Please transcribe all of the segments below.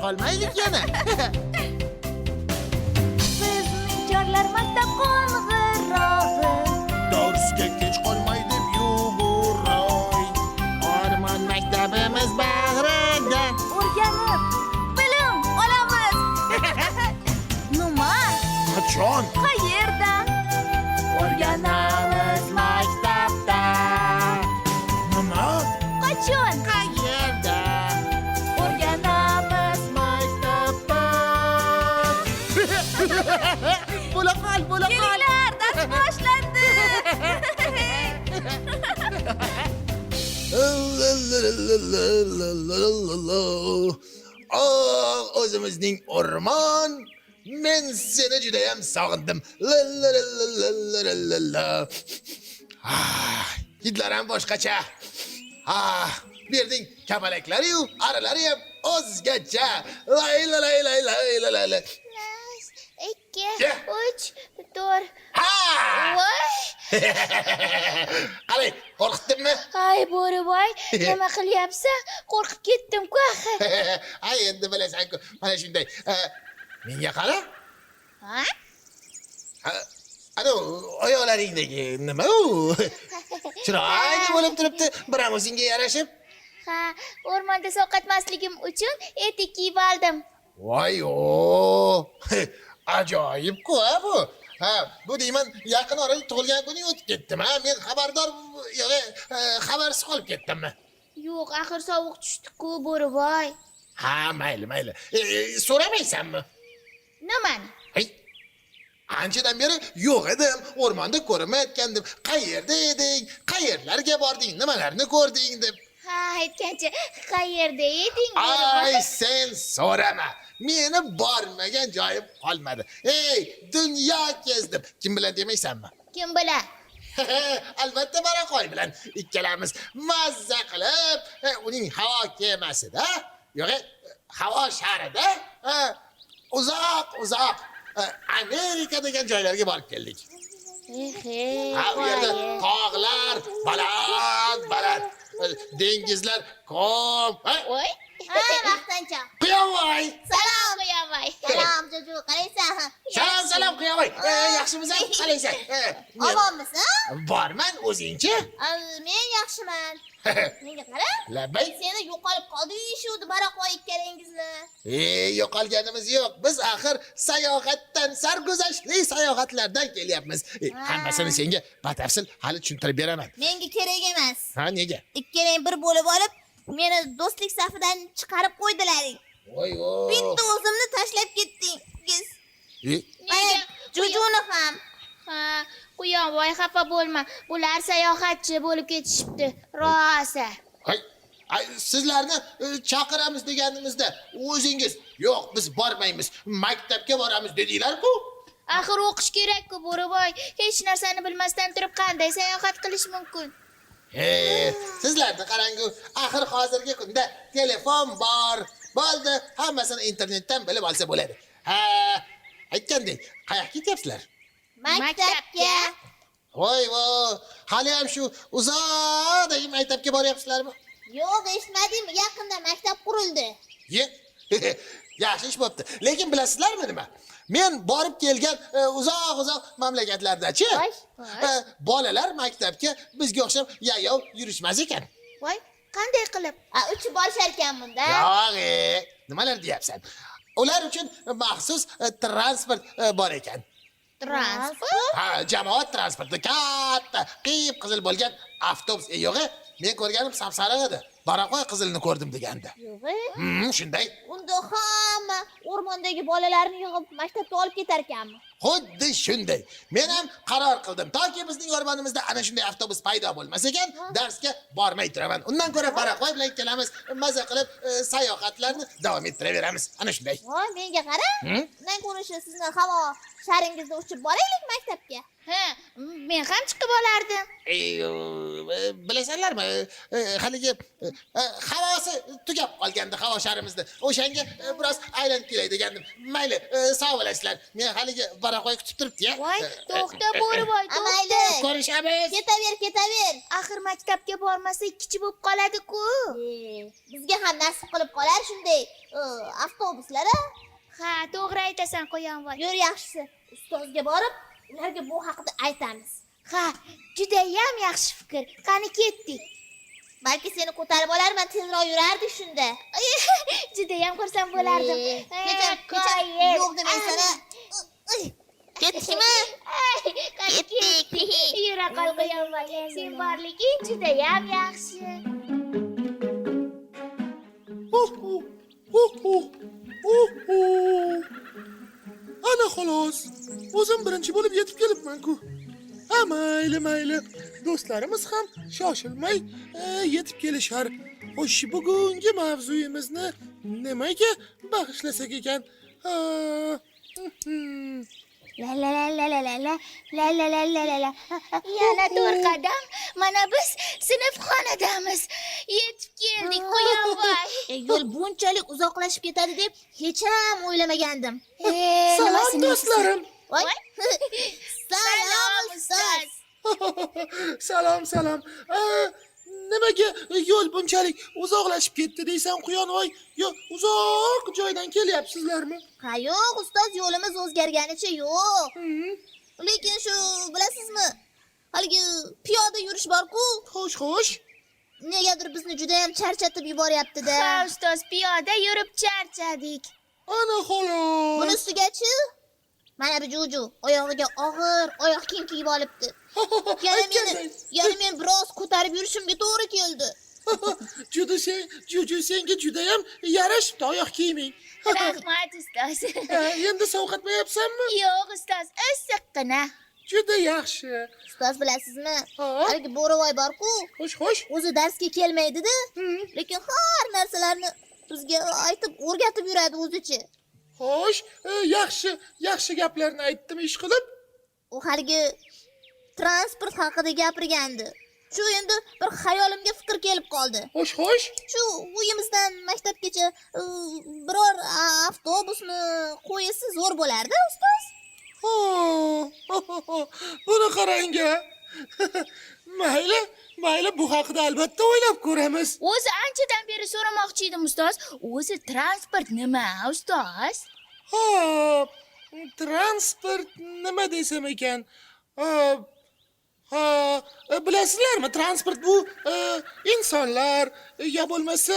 qolmaylik yana. Bizning chorlar maktab qo'ng'irog'i. Darsga kech qolmay deb yuguray. Ormon maktabimiz bag'rida. O'rganib, bilim olamiz. Nima? Qachon? Qayerda? O'rganamiz maktabda. Nima? Qachon? Qayerda? O'rganamiz Maktabda. Bo'la qol. Kelinglar, dars boshlandi. O'zimizning o'rmon. Men seni juda ham sog'indim. Hidlar ham boshqacha. Berding kapalaklari-yu, aralari ham o'zgacha. Lay. 2, Ya. 3, 4. Ha! Voy! Qalay, qo'rqitdimmi? Ay, Bo'riboy, nima qilyapsan? Qo'rqib ketdim-ku axir. Ay, endi bilasan-ku, mana shunday. Menga qara. Ha? Ana oyoqlaringdagi nima u? Chiroyli bo'lib turibdi, biram o'zingga yarashib. Ha, o'rmonda sovqatmasligim uchun etik kiyib oldim. Voy-o! Ajoyib-ku bu. Bu deyman, yaqin orada tug'ilgan kuning o'tib ketdimi? Men xabarsiz qolib ketdimmi? Yo'q, axir sovuq tushdi-ku, Bo'riboy. Ha, mayli. So'ramaysanmi? Nimani? Hey. Anchadan beri yo'q edim, o'rmonda ko'rinmayotgandim. Qayerda eding? Qayerlarga bording? Nimalarni ko'rding deb. Ha, aytgancha, qayerda eding, Ay, Bo'riboy? sen so'rama. Meni bormagan joyim qolmadi. Ey, dunyo kezdim. Kim bilan demaysanmi? Kim bilan? Albatta Baraqoy bilan ikkalamiz mazza qilib, uning havo kemasida, havo sharida, uzoq Amerika degan joylarga borib keldik. U yerda tog'lar baland, dengizlar ko'p. Voy. Ha, vaqtincha. Qiyovoy. Salom, Qiyovoy. Salom, Juju, qalaysan? Salom Qiyovoy. Yaxshimisan? Qalaysan? Omonmisan? Borman, o'zingchi? Men yaxshiman. Menga qara. Labay. Seni yo'qolib qolding shu Baraqoy ikkalangizni. Yo'qolganimiz yo'q. Biz axir sayohatdan, sarguzashtli sayohatlardan kelyapmiz. Hammasini senga batafsil hali tushuntirib beraman. Menga kerak emas. Ha, nega? Ikkalang bir bo'lib olib, meni do'stlik safidan chiqarib qo'ydilaring. Voy. Bitta o'zimni tashlab ketdingiz. Nega? Jujuni ham. Ha, Quyovoy xafa bo'lma. Bular sayohatchi bo'lib ketishibdi. Rosa. Ay, sizlarni chaqiramiz deganimizda o'zingiz yo'q, biz bormaymiz, maktabga boramiz dedinglar-ku. Axir o'qish kerak-ku, Bo'riboy. Hech narsani bilmasdan turib qanday sayohat qilish mumkin? Sizlarni qarang-ku, axir hozirgi kunda telefon bor. Bo'ldi, hammasini internetdan bilib olsa bo'ladi. Aytgandek, qayerga ketyapsizlar? Maktabga. Voy, hali ham shu uzoqdagi maktabga boryapsizlarmi? Yo'q, eshitmadingmi? Yaqinda maktab qurildi. Yaxshi ish bo'pti. Lekin bilasizlarmi nima? Men borib kelgan uzoq mamlakatlarda-chi, bolalar maktabga bizga o'xshab yayov yurishmas ekan. Voy, qanday qilib? Uchib borishar ekan bunda. Yo'q, nimalar deyapsan? Ular uchun maxsus transport bor ekan. Transport? Jamoat transporti, katta, qip-qizil bo'lgan avtobus. Yo'q, men ko'rganim sap-sariq edi. Baraqoy qizilni ko'rdim deganda. Yo'q. Shunday. Unda hamma o'rmondagi bolalarni yig'ib maktabga olib ketar ekanmi? Xuddi shunday. Men ham qaror qildim. Toki bizning o'rmonimizda ana shunday avtobus paydo bo'lmasa ekan, darsga bormay turaman. Undan ko'ra Baraqoy bilan ikkalamiz maza qilib sayohatlarni davom ettiraveramiz. Ana shunday. Voy, menga qara. Undan ko'ra sizni havo sharingizda uchib boraylik maktabga. Men ham chiqib olardim. Bilasanlarmi, haligi havosi tugab qolgandi havo sharimizda. O'shanga biroz aylanib kelay degandim. Mayli, sog' bo'lasizlar. Men haligi qo'y kutib turibdi-ya. Voy, to'xta Bo'riboy, Amayli. to'xta. Ko'rishamiz. Ketaver. Axir maktabga bormasa ikkichi bo'lib qoladi-ku. Bizga ham nasib qilib qolar shunday avtobuslar. Ha, to'g'ri aytasan, Qo'yonvoy. Yur yaxshisi, ustozga borib, ularga bu haqida aytamiz. Ha, juda ham yaxshi fikr. Qani ketdik. Balki seni ko'tarib olarman, tezroq yurardik shunda. Juda ham xursand bo'lardim. Kecha yo'q demay sana. Ketdikmi? Ketdik. Yura qol Qo'yonvoy. Sen borliging juda ham yaxshi. Ana xolos. O'zim birinchi bo'lib yetib kelibman-ku. Ha, mayli. Do'stlarimiz ham shoshilmay yetib kelishar. Xo'sh, bugungi mavzuyimizni nimaga bag'ishlasak ekan? La. Yana to'rt qadam. Mana biz sinfxonadamiz. Yetib keldik, Qo'yonvoy. Yo'l bunchalik uzoqlashib ketadi deb hech ham o'ylamagandim. Salom do'stlarim. Voy. Salom ustoz. Salom. Nimaga yo'l bunchalik uzoqlashib ketdi deysan, Quyonvoy? Yo, uzoq joydan kelyapsizlarmi? Ha yo'q, ustoz, yo'limiz o'zgarganicha yo'q. Lekin shu bilasizmi? Haligi piyoda yurish bor-ku, Xo'sh. negadir bizni juda ham charchatib yuboryapti-da. Ha, ustoz, piyoda yurib charchadik. Ana xolos. Buni ustigachi mana bu juju oyog'iga og'ir oyoq kiyim kiyib olibdi. Yana men biroz ko'tarib yurishimga to'g'ri keldi. Juju senga juda ham yarashibdi oyoq kiyiming. Rahmat, ustoz. Endi sovqatmayapsanmi? Yo'q, ustoz, issiqqina. Juda yaxshi. Ustoz, bilasizmi? Ha? Haligi Bo'rivoy bor-ku, Xo'sh. o'zi darsga kelmaydi-da, lekin har narsalarni bizga aytib o'rgatib yuradi o'zicha. Xo'sh, yaxshi gaplarni aytdim ish qilib. U haligi transport haqida gapirgandi. Shu endi bir xayolimga fikr kelib qoldi. Xo'sh. Shu uyimizdan maktabgacha biror avtobusni qo'ysa zo'r bo'lar-da, ustoz. Buni qarang-a. Mayli, bu haqida albatta o'ylab ko'ramiz. O'zi anchadan beri so'ramoqchi edim, ustoz. O'zi transport nima, ustoz? Transport nima desam ekan? Bilasizlarmi, transport bu insonlar yo bo'lmasa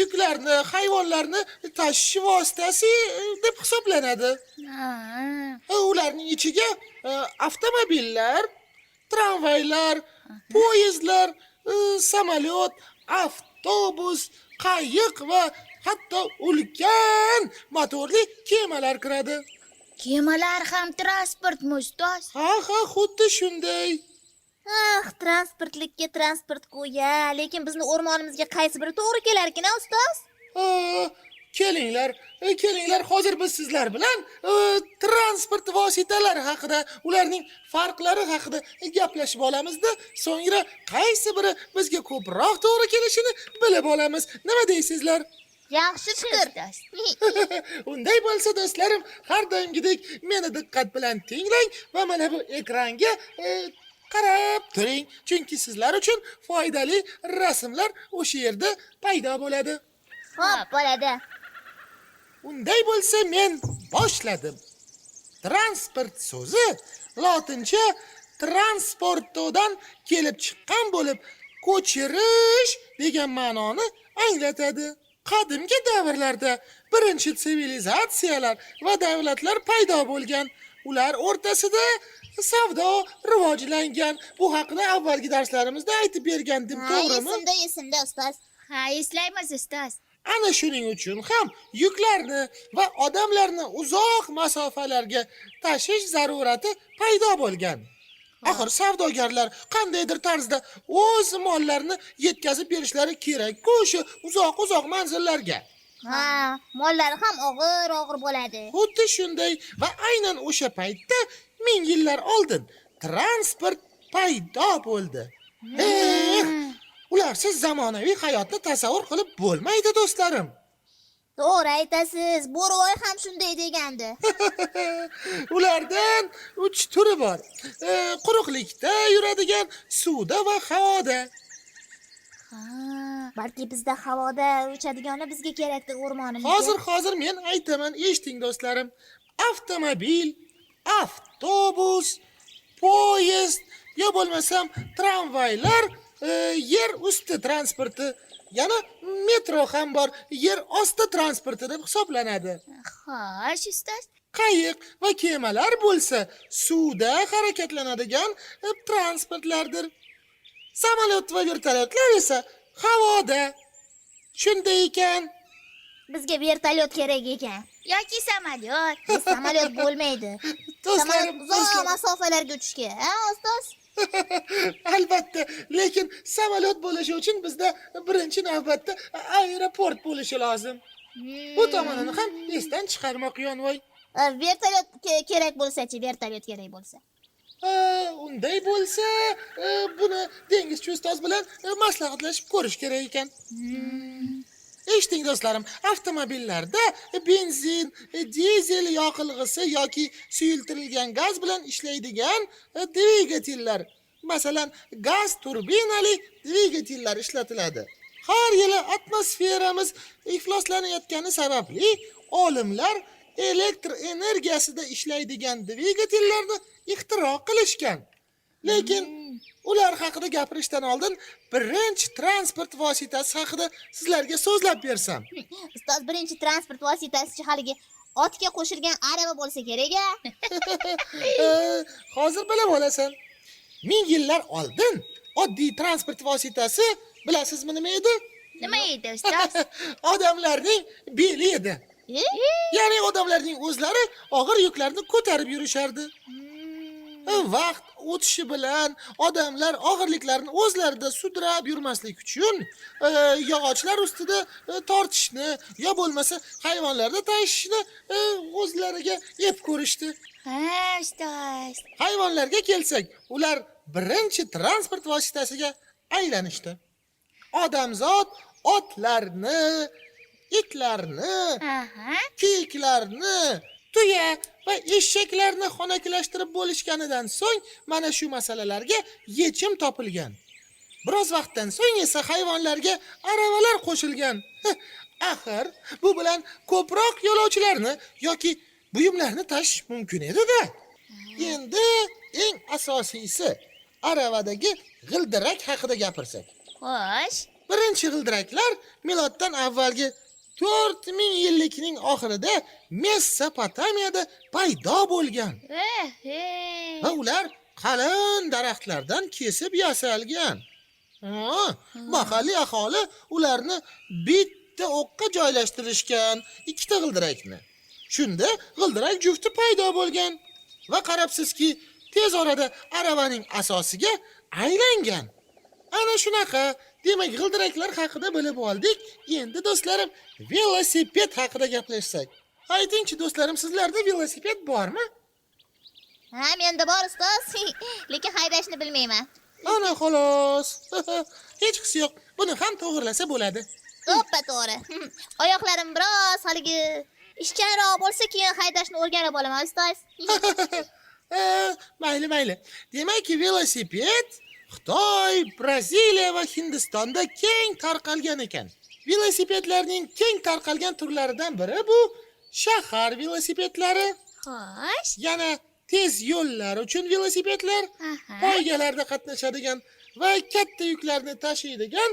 yuklarni, hayvonlarni tashish vositasi deb hisoblanadi. Ularning ichiga avtomobillar, tramvaylar, poyezdlar, samolyot, avtobus, qayiq va hatto ulkan motorli kemalar kiradi. Kemalar ham transportmi, ustoz? Ha, xuddi shunday. Transportlikka transport qo'ya, lekin bizni o'rmonimizga qaysi biri to'g'ri kelar ekan, ustoz? Kelinglar, hozir biz sizlar bilan transport vositalari haqida, ularning farqlari haqida gaplashib olamizda, so'ngra qaysi biri bizga ko'proq to'g'ri kelishini bilib olamiz. Nima deysizlar? Yaxshi fikr. Unday bo'lsa do'stlarim, har doimgidek meni diqqat bilan tinglang va mana bu ekranga qarab turing, chunki sizlar uchun foydali rasmlar o'sha yerda paydo bo'ladi. Xo'p, bo'ladi. Unday bo'lsa men boshladim. Transport so'zi lotincha transportodan kelib chiqqan bo'lib, ko'chirish degan ma'noni anglatadi. Qadimgi davrlarda birinchi sivilizatsiyalar va davlatlar paydo bo'lgan. Ular o'rtasida savdo rivojlangan. Bu haqida avvalgi darslarimizda aytib bergandim, to'g'rimi? Esimda, ustoz. Ha, eslaymiz, ustoz. Ana shuning uchun ham yuklarni va odamlarni uzoq masofalarga tashish zarurati paydo bo'lgan. Axir savdogarlar qandaydir tarzda o'z mollarini yetkazib berishlari kerak-ku shu uzoq manzillarga. Mollari ham og'ir bo'ladi. Xuddi shunday va aynan o'sha paytda 1000 yillar oldin transport paydo bo'ldi. Ularsiz zamonaviy hayotni tasavvur qilib bo'lmaydi, do'stlarim. To'g'ri aytasiz. Bo'rivoy ham shunday degandi. Ulardan 3 turi bor. Quruqlikda yuradigan, suvda va havoda. Ha, balki bizda havoda uchadigani bizga kerakdir o'rmonimizga. Hozir men aytaman, eshiting do'stlarim. Avtomobil, avtobus, poyezd yo bo'lmasam tramvaylar yer usti transporti, yana metro ham bor, yer osti transporti deb hisoblanadi. Xo'sh, ustoz. Qayiq va kemalar bo'lsa, suvda harakatlanadigan transportlardir. Samolyot va vertolyotlar esa havoda. Shunday ekan, Bizga vertolyot kerak ekan. Yoki samolyot. Biz samolyot bo'lmaydi. do'stlarim, Samolyot uzoq masofalarga uchishga, ha, ustoz? albatta, lekin samolyot bo'lishi uchun bizda birinchi navbatda aeroport bo'lishi lozim. Bu tomonini ham esdan chiqarmoq yonvoy. Vertolyot kerak bo'lsa-chi, vertolyot kerak bo'lsa. Unday bo'lsa, buni dengizchi ustoz bilan maslahatlashib ko'rish kerak ekan. Eshiting do'stlarim, avtomobillarda benzin, dizel yoqilg'isi yoki suyultirilgan gaz bilan ishlaydigan dvigatellar, masalan, gaz turbinali dvigatellar ishlatiladi. Har yili atmosferamiz ifloslanayotgani sababli olimlar elektr energiyasida ishlaydigan dvigatellarni ixtiro qilishgan. Lekin ular haqida gapirishdan oldin birinchi transport vositasi haqida sizlarga so'zlab bersam. Ustoz, birinchi transport vositasi haligi otga qo'shilgan arava bo'lsa kerak-a? Hozir bilib olasan. 1000 yillar oldin oddiy transport vositasi bilasizmi nima edi? Nima edi, ustoz? Odamlarning beli edi. Ya'ni odamlarning o'zlari og'ir yuklarni ko'tarib yurishardi. Vaqt o'tishi bilan odamlar og'irliklarni o'zlarida sudrab yurmaslik uchun yog'ochlar ustida tortishni yo bo'lmasa hayvonlarda tashishni o'zlariga ep ko'rishdi. Ha, ustoz. Hayvonlarga kelsak, ular birinchi transport vositasiga aylanishdi. Odamzod otlarni, itlarni, kiyiklarni, tuya va eshaklarni xonakilashtirib bo'lishganidan so'ng mana shu masalalarga yechim topilgan. Biroz vaqtdan so'ng esa hayvonlarga aravalar qo'shilgan. Axir bu bilan ko'proq yo'lovchilarni yoki buyumlarni tashish mumkin edi-da. Endi eng asosiysi aravadagi g'ildirak haqida gapirsak. Xo'sh. Birinchi g'ildiraklar miloddan avvalgi 4000 yillikning oxirida Mesopotamiyada paydo bo'lgan. Va ular qalin daraxtlardan kesib yasalgan. Mahalliy aholi ularni bitta o'qqa joylashtirishgan, ikkita g'ildirakni. Shunda g'ildirak jufti paydo bo'lgan va qarabsizki, tez orada aravaning asosiga aylangan. Ana shunaqa. Demak, g'ildiraklar haqida bilib oldik. Endi do'stlarim, velosiped haqida gaplashsak. Aytingchi do'stlarim, sizlarda velosiped bormi? Ha, menda bor ustoz. Lekin haydashni bilmayman. Ana xolos. Hech qisi yo'q. Buni ham to'g'rilasa bo'ladi. To'g'ri. Oyoqlarim biroz haligi ishchanroq bo'lsa, keyin haydashni o'rganib olaman, ustoz. Mayli. Demak, velosiped Xitoy, Braziliya va Hindistonda keng tarqalgan ekan. Velosipedlarning keng tarqalgan turlaridan biri bu shahar velosipedlari. Xo'sh. Yana tez yo'llar uchun velosipedlar, poygalarda qatnashadigan va katta yuklarni tashiydigan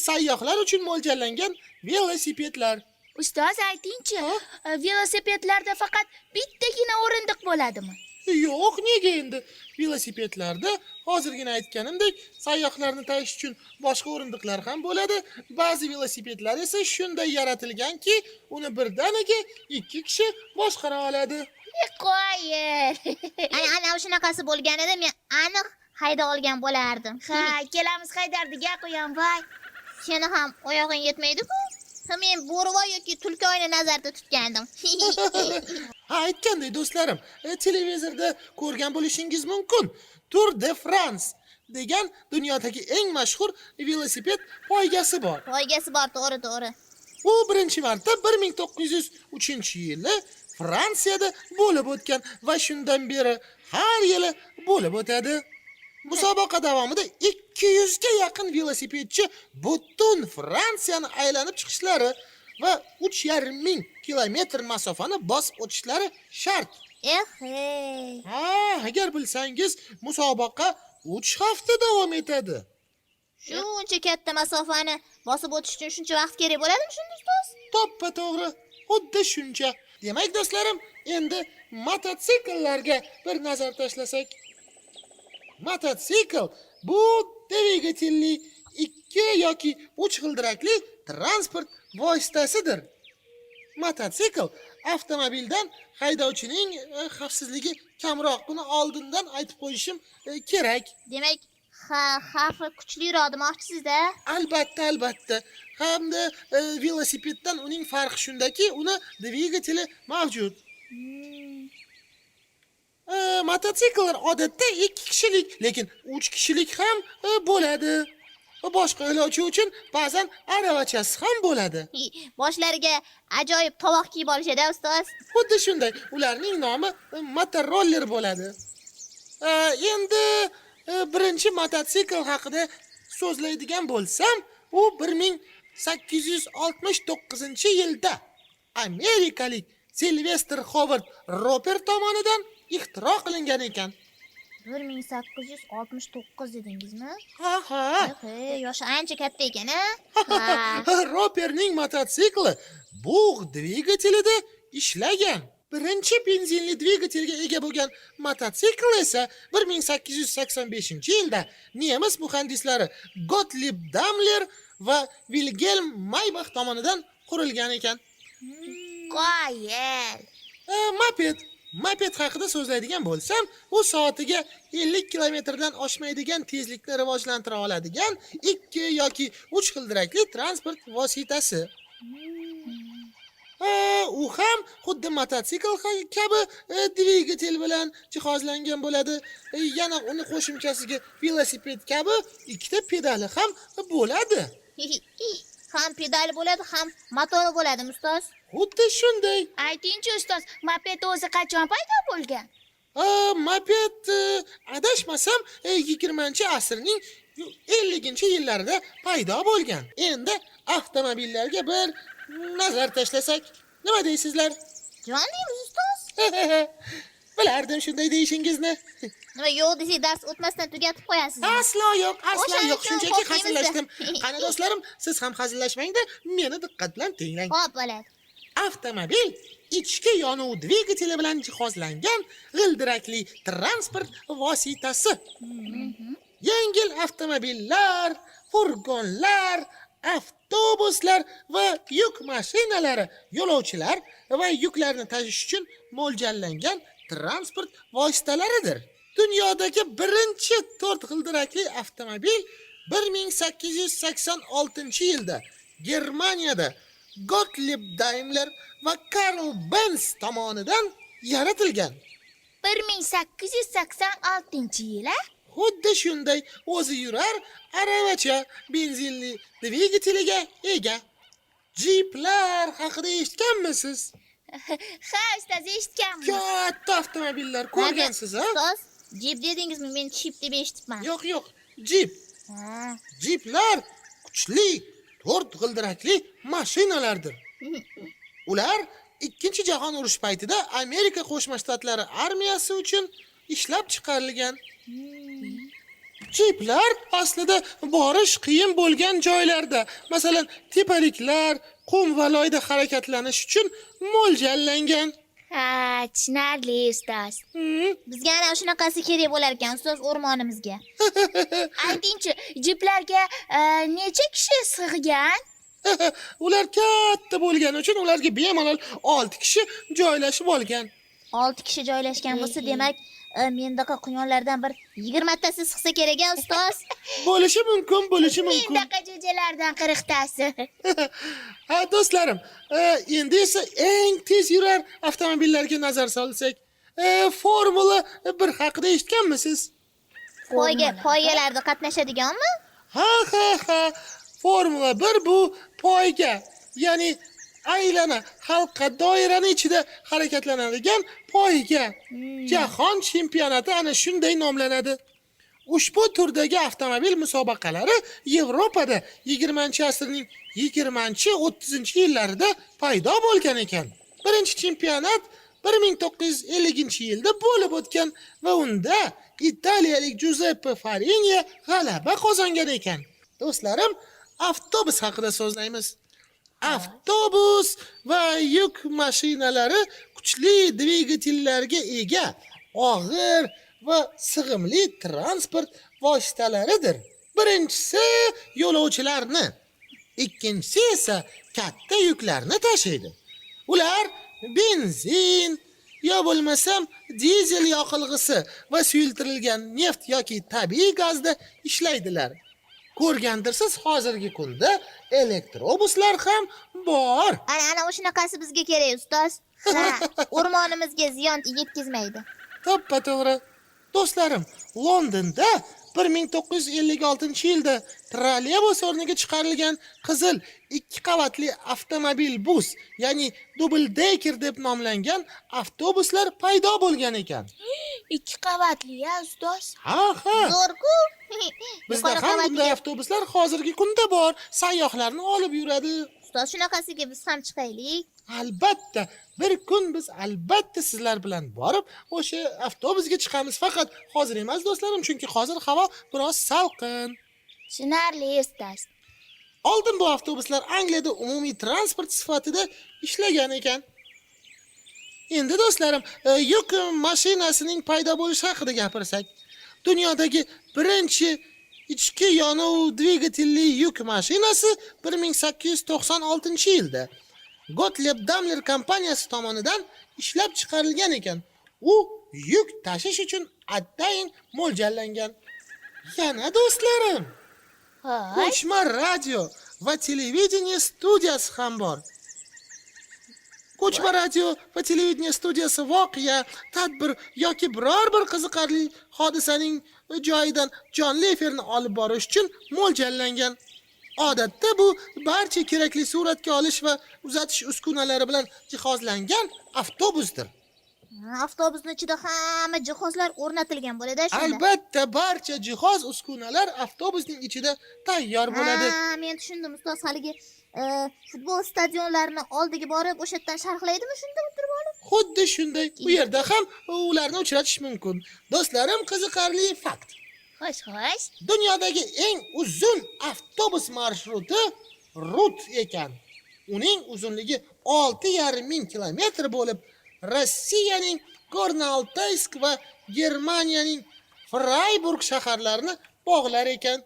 sayyohlar uchun mo'ljallangan velosipedlar. Ustoz, aytingchi, velosipedlarda faqat bittagina o'rindiq bo'ladimi? Yo'q, nega endi? Velosipedlarda hozirgina aytganimdek, sayyohlarni tashish uchun boshqa o'rindiqlar ham bo'ladi. Ba'zi velosipedlar esa shunday yaratilganki, uni birdaniga 2 kishi boshqara oladi. Qo'ying. Ana shunaqasi bo'lganida men aniq hayda olgan bo'lardim. Ha, kelamiz haydardiga qo'yam, voy. Seni ham oyog'ing yetmaydi-ku. Men bo'rivoy yoki tulkoyni nazarda tutgandim. Aytgandek do'stlarim, televizorda ko'rgan bo'lishingiz mumkin. Tour de France degan dunyodagi eng mashhur velosiped poygasi bor. Poygasi bor, to'g'ri. U birinchi marta 1903-yili Fransiyada bo'lib o'tgan va shundan beri har yili bo'lib o'tadi. Musobaqa davomida 200 ga yaqin velosipedchi butun Fransiyani aylanib chiqishlari va 3,5 ming kilometr masofani bosib o'tishlari shart. Agar bilsangiz, musobaqa 3 hafta davom etadi. Shuncha katta masofani bosib o'tish uchun shuncha vaqt kerak bo'ladimi shunda ustoz? To'ppa to'g'ri. Xuddi shuncha. Demak, do'stlarim, endi mototsikllarga bir nazar tashlasak. Mototsikl bu dvigatelli 2 yoki 3 g'ildirakli transport vositasidir. Mototsikl avtomobildan haydovchining xavfsizligi kamroq. Buni oldindan aytib qo'yishim kerak. Demak, xavfi kuchliroq demoqchisizda? Albatta. Hamda velosipeddan uning farqi shundaki, uni dvigateli mavjud. Mototsiklar odatda 2 kishilik, lekin 3 kishilik ham bo'ladi. Boshqa yo'lovchi uchun ba'zan aravachasi ham bo'ladi. Boshlariga ajoyib tovoq kiyib olishadi ustoz. Xuddi shunday. Ularning nomi motoroller bo'ladi. Endi birinchi mototsikl haqida so'zlaydigan bo'lsam, u 1869-yilda amerikalik Silvestr Hovard Roper tomonidan ixtiro qilingan ekan. 1869 dedingizmi? Ha. Yoshi ancha katta ekan-a? Roperning mototsikli bug' dvigatelida ishlagan. Birinchi benzinli dvigatelga ega bo'lgan mototsikl esa 1885-yilda nemis muhandislari Gottlieb Daimler va Wilhelm Maybach tomonidan qurilgan ekan. Qoyil. Moped haqida so'zlaydigan bo'lsam, u soatiga 50 kilometrdan oshmaydigan tezlikni rivojlantira oladigan 2 yoki 3 g'ildirakli transport vositasi. U ham xuddi mototsikl kabi dvigatel bilan jihozlangan bo'ladi. Yana uni qo'shimchasiga velosiped kabi 2 ta pedali ham bo'ladi. Ham pedali bo'ladi, ham motori bo'ladimi ustoz? Xuddi shunday. Aytingchi ustoz, moped o'zi qachon paydo bo'lgan? Moped adashmasam 20-asrning 50-yillarida paydo bo'lgan. Endi avtomobillarga bir nazar tashlasak, nima deysizlar? Jon deymiz ustoz. Bilardim shunday deyishingizni. Nima yo'q desak dars o'tmasdan tugatib qo'yasiz. Aslo yo'q. Shunchaki xo'p hazillashdim. Qani do'stlarim, siz ham hazillashmangda, meni diqqat bilan tinglang. Xo'p, bo'ladi. Avtomobil ichki yonuv dvigateli bilan jihozlangan g'ildirakli transport vositasi. Yengil avtomobillar, furgonlar, avtobuslar va yuk mashinalari yo'lovchilar va yuklarni tashish uchun mo'ljallangan transport vositalaridir. Dunyodagi birinchi 4 g'ildirakli avtomobil 1886-yilda Germaniyada Gottlieb Daimler va Karl Benz tomonidan yaratilgan. 1886-yil? Xuddi shunday o'zi yurar aravacha benzinli dvigateliga ega. Jeeplar haqida eshitganmisiz? Ha, ustoz, eshitganman. Katta avtomobillar ko'rgansiz, ha? Ustoz, Jeep dedingizmi? Men chip deb eshitibman. Yo'q, Jeep. Jeeplar kuchli 4 g'ildirakli mashinalardir. Ular 2-jahon urushi paytida Amerika Qo'shma Shtatlari armiyasi uchun ishlab chiqarilgan. Jeeplar aslida borish qiyin bo'lgan joylarda, masalan, tepaliklar, qum va loyda harakatlanish uchun mo'ljallangan. Ha, tushunarli ustoz. Bizga ana shunaqasi kerak bo'lar ekan ustoz o'rmonimizga. Aytingchi, jiplarga necha kishi sig'gan? Ular katta bo'lgani uchun ularga bemalol 6 kishi joylashib olgan. 6 kishi joylashgan bo'lsa, demak, mendaqa quyonlardan bir 20 tasi sig'sa kerak-a ustoz? Bo'lishi mumkin. Mendaqa jo'jalardan 40 tasi. Ha, do'stlarim, endi esa eng tez yurar avtomobillarga nazar solsak, Formula 1 haqida eshitganmisiz? Poygalarda qatnashadiganmi? Ha. Formula 1 bu poyga. ya'ni aylana halqa doirani ichida harakatlanadigan poyga jahon chempionati ana shunday nomlanadi. Ushbu turdagi avtomobil musobaqalari Yevropada 20-asrning 20-30-yillarida paydo bo'lgan ekan. Birinchi chempionat 1950-yilda bo'lib o'tgan va unda italiyalik Giuseppe Farini g'alaba qozongan ekan. Do'stlarim, avtobus haqida so'zlaymiz. Avtobus va yuk mashinalari kuchli dvigatellarga ega, og'ir va sig'imli transport vositalaridir. Birinchisi yo'lovchilarni, ikkinchisi esa katta yuklarni tashiydi. Ular benzin yo bo'lmasam dizel yoqilg'isi va suyultirilgan neft yoki tabiiy gazda ishlaydilar. Ko'rgandirsiz, hozirgi kunda elektrobuslar ham bor. Ana o'shanaqasi bizga kerak, ustoz. O'rmonimizga ziyon yetkazmaydi. To'ppa-to'g'ri. Do'stlarim, Londonda 1956-yilda trolleybus o'rniga chiqarilgan qizil 2 qavatli avtomobil bus, ya'ni double decker deb nomlangan avtobuslar paydo bo'lgan ekan. 2 qavatli ya ustoz. Ha. Zo'r-ku. Bizda ham bunday avtobuslar hozirgi kunda bor, sayyohlarni olib yuradi. Ustoz, shunaqasiga biz ham chiqaylik. Albatta, bir kun biz albatta sizlar bilan borib, o'sha avtobusga chiqamiz. Faqat hozir emas do'stlarim, chunki hozir havo biroz salqin. Tushunarli ustoz. Oldin bu avtobuslar Angliyada umumiy transport sifatida ishlagan ekan. Endi do'stlarim, yuk mashinasining paydo bo'lishi haqida gapirsak, dunyodagi birinchi ichki yonuv dvigatelli yuk mashinasi 1896-yilda Gottlieb Daimler kompaniyasi tomonidan ishlab chiqarilgan ekan. U yuk tashish uchun atayin mo'ljallangan. Yana do'stlarim, ko'chma radio va televideniye studiyasi ham bor. Ko'chma radio va televideniye studiyasi voqea, tadbir yoki biror bir qiziqarli hodisaning joyidan jonli efirni olib borish uchun mo'ljallangan. Odatda bu barcha kerakli suratga olish va uzatish uskunalari bilan jihozlangan avtobusdir. Avtobusning ichida hamma jihozlar o'rnatilgan bo'ladi shunda. Albatta, barcha jihoz uskunalar avtobusning ichida tayyor bo'ladi. Men tushundim, ustoz. Haligi futbol stadionlarini oldiga borib, o'sha yerdan sharhlaydimi shunda o'tirib olib? Xuddi shunday. Bu yerda ham ularni uchratish mumkin. Do'stlarim, qiziqarli fakt. Xo'sh. Dunyodagi eng uzun avtobus marsruti Rut ekan. Uning uzunligi 6,5 kilometr bo'lib, Rossiyaning Gorno-Altaysk va Germaniyaning Freiburg shaharlarini bog'lar ekan.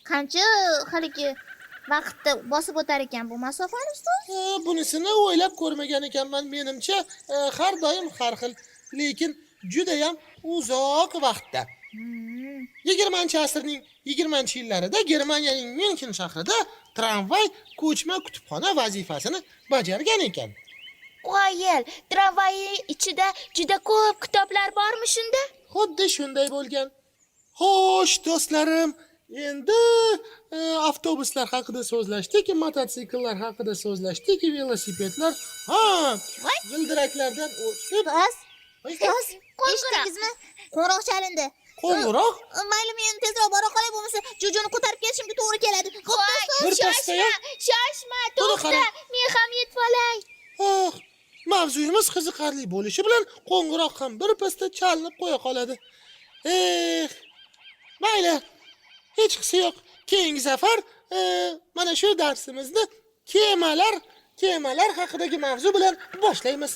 Qancha haligi vaqtda bosib o'tar ekan bu masofani ustoz? Bunisini o'ylab ko'rmagan ekanman. Menimcha, har doim har xil, lekin juda ham uzoq vaqtda. 20-asrning 20-yillarida Germaniyaning München shahrida tramvay ko'chma kutubxona vazifasini bajargan ekan. Qo'yil, tramvay ichida juda ko'p kitoblar bormi shunda? Xuddi shunday bo'lgan. Xo'sh, do'stlarim, endi avtobuslar haqida so'zlashdik, mototsikllar haqida so'zlashdik, velosipedlar. G'ildiraklardan o'tib, Ustoz, eshitdingizmi? Qo'ng'iroq chalindi. qo'ng'iroq Mayli, men tezroq bora qolay, bo'lmasa jujuni ko'tarib kelishimga to'g'ri keladi. bir pasdaya. Shoshma, Buni to'xta. qarang. Men ham yetib olay. Mavzuyimiz qiziqarli bo'lishi bilan qo'ng'iroq ham bir pasda chalinib qo'ya qoladi. Mayli, hech qisi yo'q. Keyingi safar mana shu darsimizni kemalar haqidagi mavzu bilan boshlaymiz.